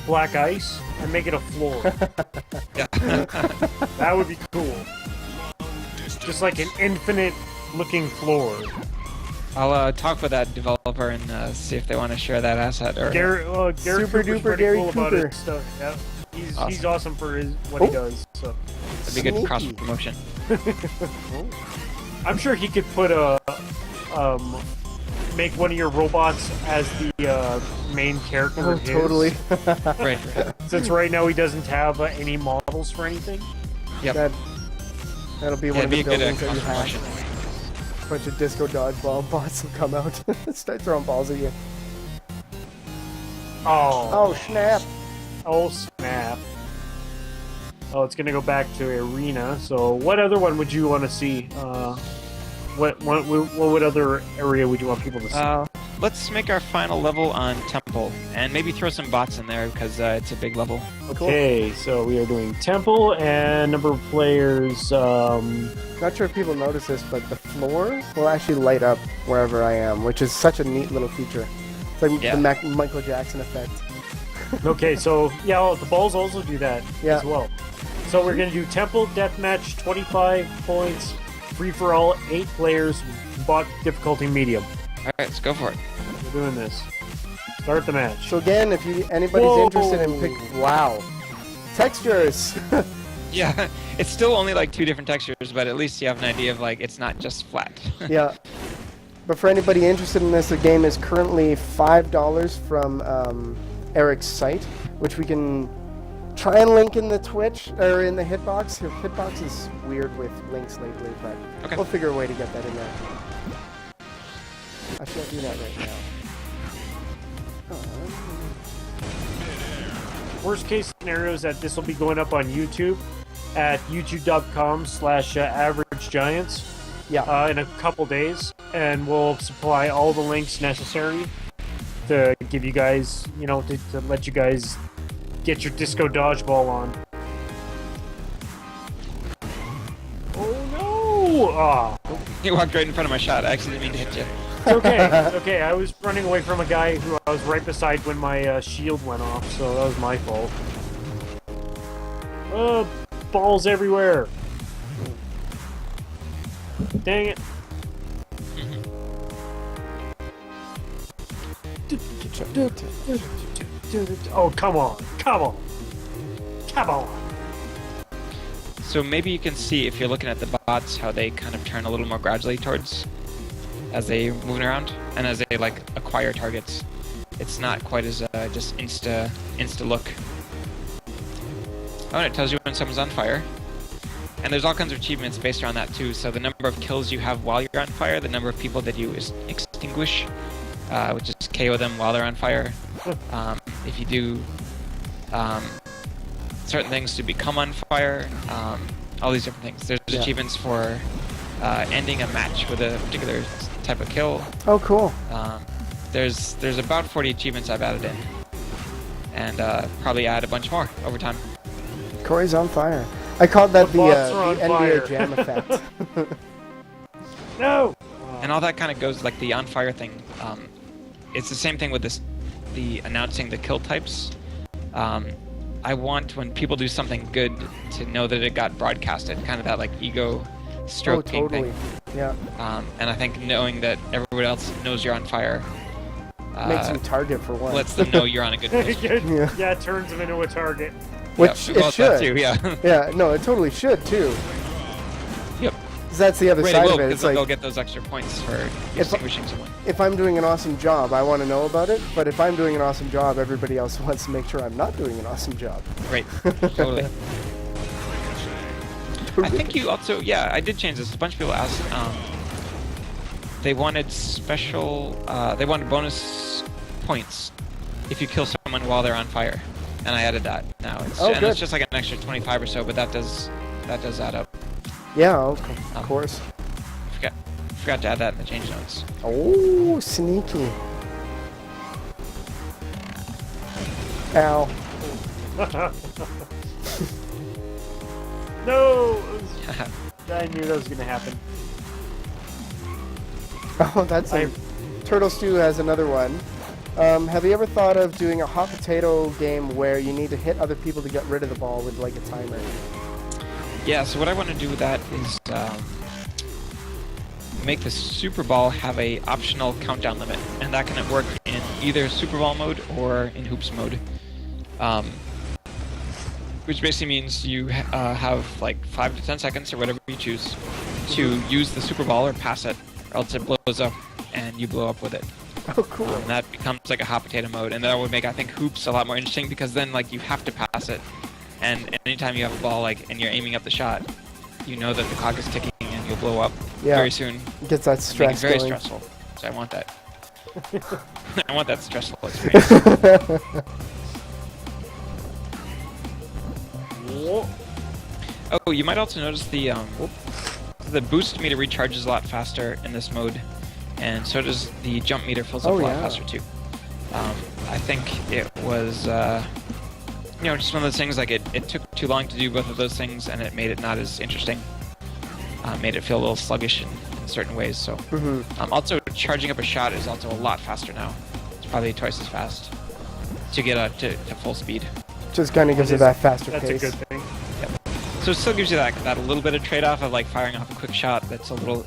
Black Ice and make it a floor. Yeah. That would be cool. Just like an infinite looking floor. I'll talk with that developer and see if they want to share that asset. Or Gary Super Cooper's duper pretty Gary cool about Cooper. his stuff. Yeah. He's Awesome. awesome for what he does. So it'd be good Sneaky. cross promotion. I'm sure he could put make one of your robots as the main character. Oh, of his. totally. Right. Since right now he doesn't have any models for anything. Yep. That'll be Yeah, one it'd of be the a good buildings that cross you have. promotion. A bunch of disco dodgeball bots will come out, start throwing balls at you. Oh snap! Oh snap! Oh, it's gonna go back to arena. So, what other one would you want to see? What other area would you want people to see? Let's make our final level on Temple, and maybe throw some bots in there because it's a big level. Okay, so we are doing Temple and number of players. Not sure if people notice this, but the floor will actually light up wherever I am, which is such a neat little feature. It's like Yeah. the Michael Jackson effect. Okay, so yeah, the balls also do that as well. So we're gonna do Temple Deathmatch, 25 points, free for all, 8 players, bot difficulty medium. All right, let's go for it. We're doing this. Start the match. So again, if anybody's Whoa. interested in wow, textures. Yeah, it's still only like 2 different textures, but at least you have an idea of like it's not just flat. Yeah. But for anybody interested in this, the game is currently $5 from Erik's site, which we can try and link in the Twitch or in the Hitbox. Hitbox is weird with links lately, but Okay. we'll figure a way to get that in there. I can't do that right now. Worst case scenario is that this will be going up on YouTube at youtube.com/averagegiants Yeah. in a couple days, and we'll supply all the links necessary to give you guys, to let you guys get your disco dodgeball on. Oh no! Ah. You walked right in front of my shot. I actually didn't mean to hit you. Okay, I was running away from a guy who I was right beside when my shield went off, so that was my fault. Balls everywhere! Dang it! Oh, come on! Come on! Come on! So maybe you can see if you're looking at the bots how they kind of turn a little more gradually towards as they moving around and as they like acquire targets. It's not quite as just insta look. Oh, and it tells you when someone's on fire. And there's all kinds of achievements based around that too. So the number of kills you have while you're on fire, the number of people that you extinguish, which is KO them while they're on fire. If you do certain things to become on fire, all these different things. There's achievements for ending a match with a particular type of kill. Oh, cool. There's about 40 achievements I've added in, and probably add a bunch more over time. Corey's on fire. I called that The the bots are on NBA fire. Jam effect. No! And all that kind of goes like the on fire thing. It's the same thing with the announcing the kill types. I want when people do something good to know that it got broadcasted, kind of that like ego stroking totally. thing. Yeah. And I think knowing that everyone else knows you're on fire Makes you target for one. lets them know you're on a good mission. Yeah. It turns them into a target. Which yeah, well, it should. that too, yeah. Yeah, no, it totally should too. Yep. 'Cause that's the other Right, side it will, of it. because It's they'll like get those extra points for If- extinguishing someone. if I'm doing an awesome job, I want to know about it. But if I'm doing an awesome job, everybody else wants to make sure I'm not doing an awesome job. Right. Totally. I think you also, yeah, I did change this. A bunch of people asked, they wanted they wanted bonus points if you kill someone while they're on fire. And I added that now. Oh, and good. it's just like an extra 25 or so, but that does add up. Yeah, of course. Forgot to add that in the change notes. Oh, sneaky. Ow. No! I knew that was gonna happen. Oh, that's a... Turtle Stew has another one. Have you ever thought of doing a hot potato game where you need to hit other people to get rid of the ball with like a timer? Yeah, so what I want to do with that is make the Super Ball have a optional countdown limit, and that can work in either Super Ball mode or in Hoops mode. Which basically means you have like 5 to 10 seconds or whatever you choose to use the Super Ball or pass it, or else it blows up and you blow up with it. Oh, cool. That becomes like a hot potato mode, and that would make, I think, Hoops a lot more interesting, because then like you have to pass it, and anytime you have a ball like and you're aiming up the shot, you know that the clock is ticking and you'll blow up very soon. Gets that stress very going. stressful. So I want that. I want that stressful experience. Oh, you might also notice the boost meter recharges a lot faster in this mode, and so does the jump meter fills up a lot faster too. I think it was just one of those things, like it took too long to do both of those things, and it made it not as interesting. Made it feel a little sluggish in certain ways. So also charging up a shot is also a lot faster now. It's probably twice as fast to get to full speed. Just kind of gives it that faster pace. That's a good thing. So it still gives you that little bit of trade-off of like firing off a quick shot that's a little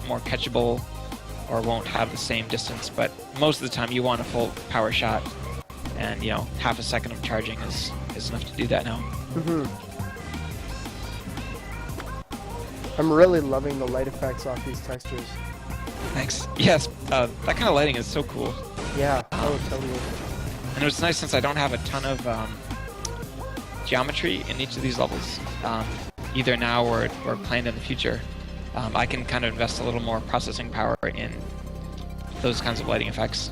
more catchable, or won't have the same distance. But most of the time, you want a full power shot, and half a second of charging is enough to do that now. I'm really loving the light effects off these textures. Thanks. Yes, that kind of lighting is so cool. Yeah. Oh, totally. And it's nice since I don't have a ton of geometry in each of these levels, either now or planned in the future. I can kind of invest a little more processing power in those kinds of lighting effects.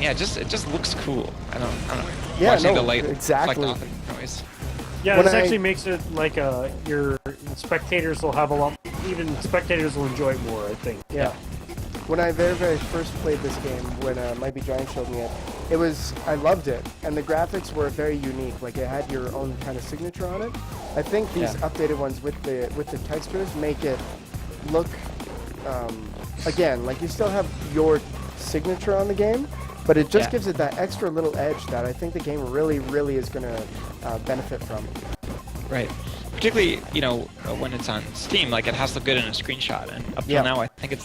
Yeah, it just looks cool. I don't know. Yeah, watching the light reflect exactly. off it noise. Yeah, this actually makes it like your spectators will have a lot. Even spectators will enjoy it more, I think. Yeah. When I very first played this game, when Might Be Giant showed me it, I loved it, and the graphics were very unique. Like it had your own kind of signature on it. I think these updated ones with the textures make it look, again, like you still have your signature on the game, but it just gives it that extra little edge that I think the game really is going to benefit from. Right. Particularly, when it's on Steam, like it has to look good in a screenshot, and up till now, I think it's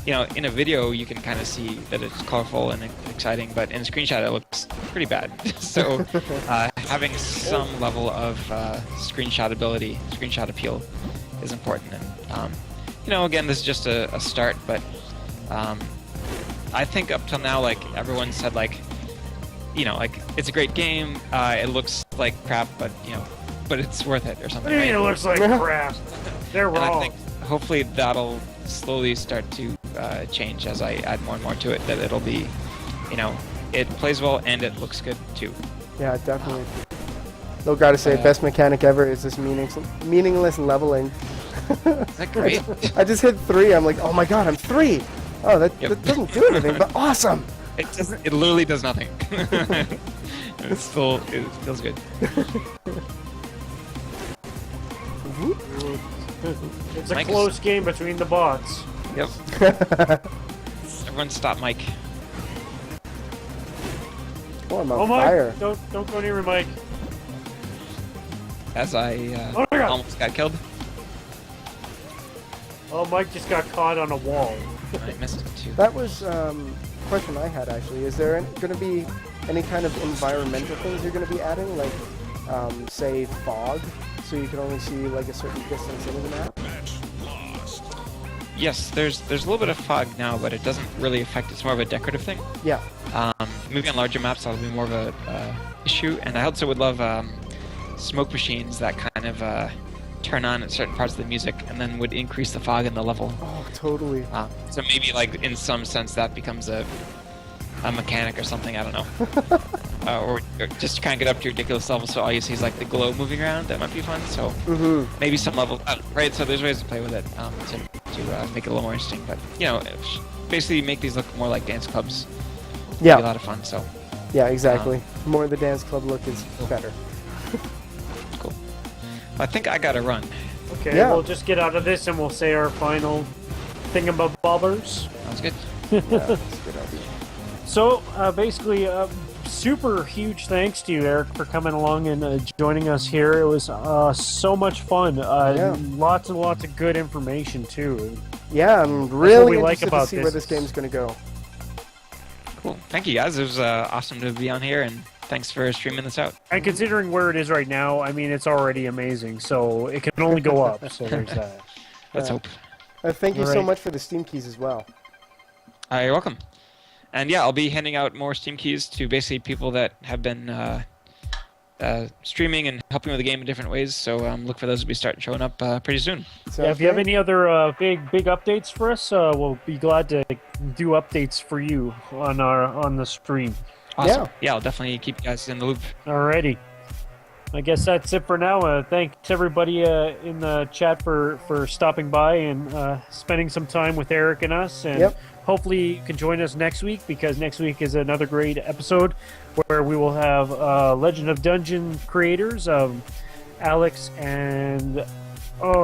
in a video you can kind of see that it's colorful and exciting, but in a screenshot it looks pretty bad. So having some level of screenshot appeal is important. And again, this is just a start, but I think up till now, like everyone said, like it's a great game. It looks like crap, but it's worth it or something. Right? It looks like crap. They're wrong. And I think hopefully that'll slowly start to change as I add more and more to it. That it'll be, it plays well and it looks good too. Yeah, definitely. Though, gotta say, best mechanic ever is this meaningless leveling. Is that great? I just hit 3. I'm like, oh my god, I'm 3. Oh, that doesn't do anything, but awesome. It doesn't. It literally does nothing. It feels good. It's a close game between the bots. Yep. Everyone stop Mike. Oh, I'm on fire. Mike, don't go near me, Mike. As I almost got killed. Oh, Mike just got caught on a wall. I missed it too. That was a question I had, actually. Is there going to be any kind of environmental things you're going to be adding, like, say, fog, so you can only see like a certain distance into the map? Yes, there's a little bit of fog now, but it doesn't really affect. It's more of a decorative thing. Yeah. Maybe on larger maps that'll be more of a issue, and I also would love smoke machines that kind of turn on at certain parts of the music and then would increase the fog in the level. Oh, totally. So maybe like in some sense that becomes a mechanic or something. I don't know. or just to kind of get up to your ridiculous level, so all you see is like the glow moving around. That might be fun. So maybe some level, right? So there's ways to play with it to make it a little more interesting. But basically make these look more like dance clubs. Yeah, be a lot of fun. So yeah, exactly. More the dance club look is better. Cool. I think I gotta run. Okay, Yeah. we'll just get out of this and we'll say our final thingamabobbers. Sounds good. Yeah, that's a good idea. So, basically, super huge thanks to you, Eric, for coming along and joining us here. It was so much fun. Lots and lots of good information, too. Yeah, I'm really like interested about to see where this game's going to go. Cool. Thank you, guys. It was awesome to be on here, and thanks for streaming this out. And considering where it is right now, I mean, it's already amazing, so it can only go up, so there's that. Let's hope. Thank you so Alright. much for the Steam keys as well. You're welcome. And yeah, I'll be handing out more Steam keys to basically people that have been streaming and helping with the game in different ways. So look for those to be starting showing up pretty soon. So Yeah, if you have any other big updates for us, we'll be glad to do updates for you on the stream. Awesome. Yeah, I'll definitely keep you guys in the loop. Alrighty. I guess that's it for now. Thanks everybody in the chat for stopping by and spending some time with Eric and us. And hopefully you can join us next week, because next week is another great episode where we will have Legend of Dungeon creators, Alex and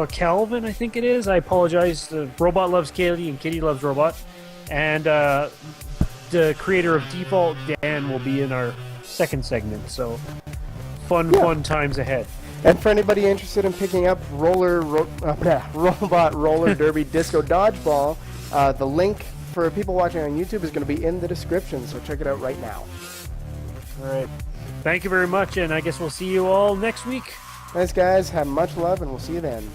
Calvin, I think it is. I apologize. Robot loves Kitty and Kitty loves Robot. And the creator of Default, Dan, will be in our second segment. So fun times ahead. And for anybody interested in picking up Robot Roller Derby Disco Dodgeball, the link for people watching on YouTube is going to be in the description, so check it out right now. All right. Thank you very much, and I guess we'll see you all next week. Thanks, guys. Have much love, and we'll see you then.